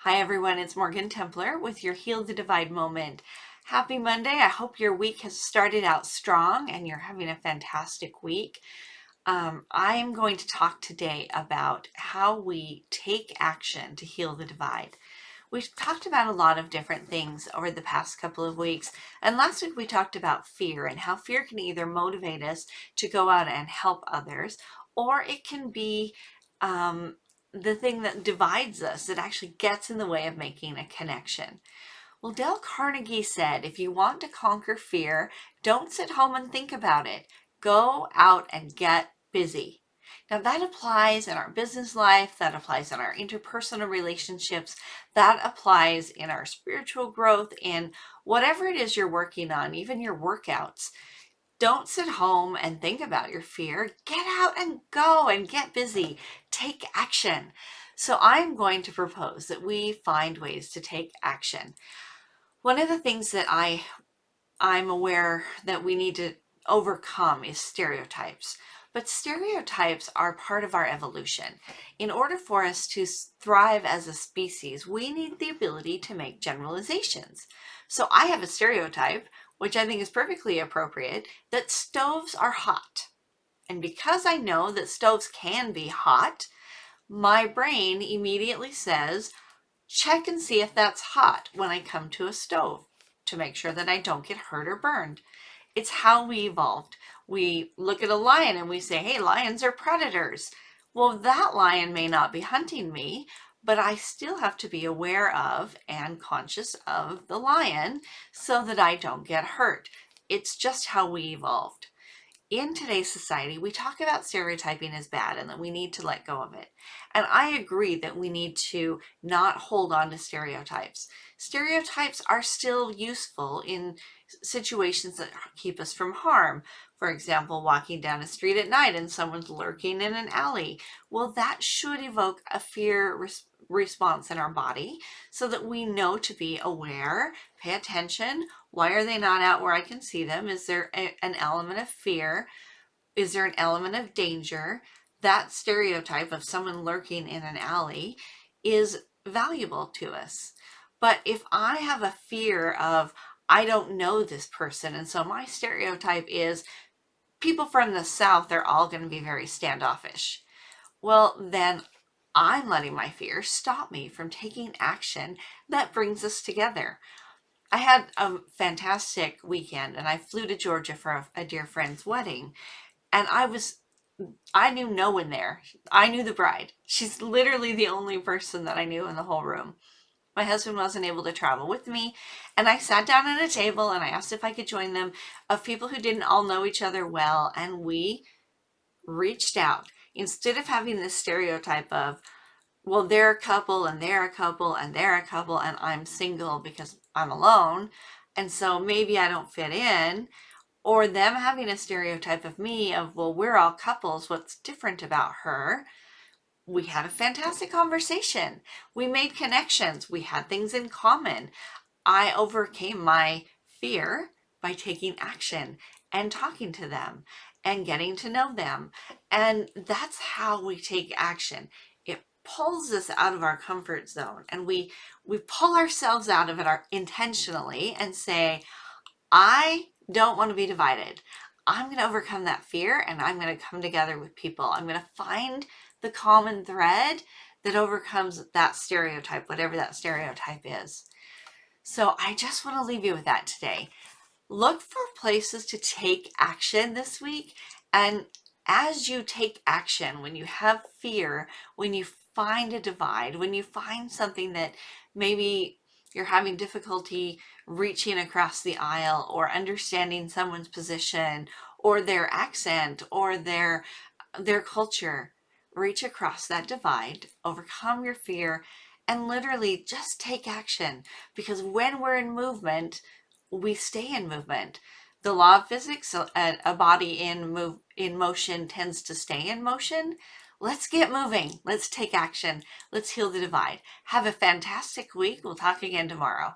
Hi everyone, it's Morgan Templar with your Heal the Divide moment. Happy Monday. I hope your week has started out strong and you're having a fantastic week. I am going to talk today about how we take action to heal the divide. We've talked about a lot of different things over the past couple of weeks, and last week we talked about fear and how fear can either motivate us to go out and help others, or it can be the thing that divides us, that actually gets in the way of making a connection. Well, Dale Carnegie said, if you want to conquer fear, don't sit home and think about it. Go out and get busy. Now that applies in our business life, that applies in our interpersonal relationships, that applies in our spiritual growth, in whatever it is you're working on, even your workouts. Don't sit home and think about your fear. Get out and go and get busy. Take action. So I'm going to propose that we find ways to take action. One of the things that I'm aware that we need to overcome is stereotypes. But stereotypes are part of our evolution. In order for us to thrive as a species, we need the ability to make generalizations. So I have a stereotype, which I think is perfectly appropriate, that stoves are hot. And because I know that stoves can be hot, my brain immediately says, check and see if that's hot when I come to a stove to make sure that I don't get hurt or burned. It's how we evolved. We look at a lion and we say, hey, lions are predators. Well, that lion may not be hunting me, but I still have to be aware of and conscious of the lion so that I don't get hurt. It's just how we evolved. In today's society, we talk about stereotyping as bad and that we need to let go of it. And I agree that we need to not hold on to stereotypes. Stereotypes are still useful in situations that keep us from harm. For example, walking down a street at night and someone's lurking in an alley. Well, that should evoke a fear response in our body so that we know to be aware, pay attention. Why are they not out where I can see them? Is there an element of fear? Is there an element of danger? That stereotype of someone lurking in an alley is valuable to us. But if I have a fear of, I don't know this person, and so my stereotype is people from the South are all going to be very standoffish. Well, then I'm letting my fear stop me from taking action that brings us together. I had a fantastic weekend and I flew to Georgia for a dear friend's wedding, and I knew no one there. I knew the bride. She's literally the only person that I knew in the whole room. My husband wasn't able to travel with me, and I sat down at a table and I asked if I could join them, of people who didn't all know each other well, and we reached out. Instead of having this stereotype of, well, they're a couple and they're a couple and they're a couple and I'm single because I'm alone, and so maybe I don't fit in, or them having a stereotype of me of, well, we're all couples, what's different about her? We had a fantastic conversation. We made connections. We had things in common. I overcame my fear by taking action and talking to them and getting to know them. And that's how we take action. It pulls us out of our comfort zone, and we pull ourselves out of it intentionally and say, I don't want to be divided. I'm going to overcome that fear and I'm going to come together with people. I'm going to find the common thread that overcomes that stereotype, whatever that stereotype is. So I just want to leave you with that today. Look for places to take action this week. And as you take action, when you have fear, when you find a divide, when you find something that maybe you're having difficulty reaching across the aisle or understanding someone's position or their accent or their culture, reach across that divide, overcome your fear, and literally just take action. Because when we're in movement, we stay in movement. The law of physics, a body in motion tends to stay in motion. Let's get moving. Let's take action. Let's heal the divide. Have a fantastic week. We'll talk again tomorrow.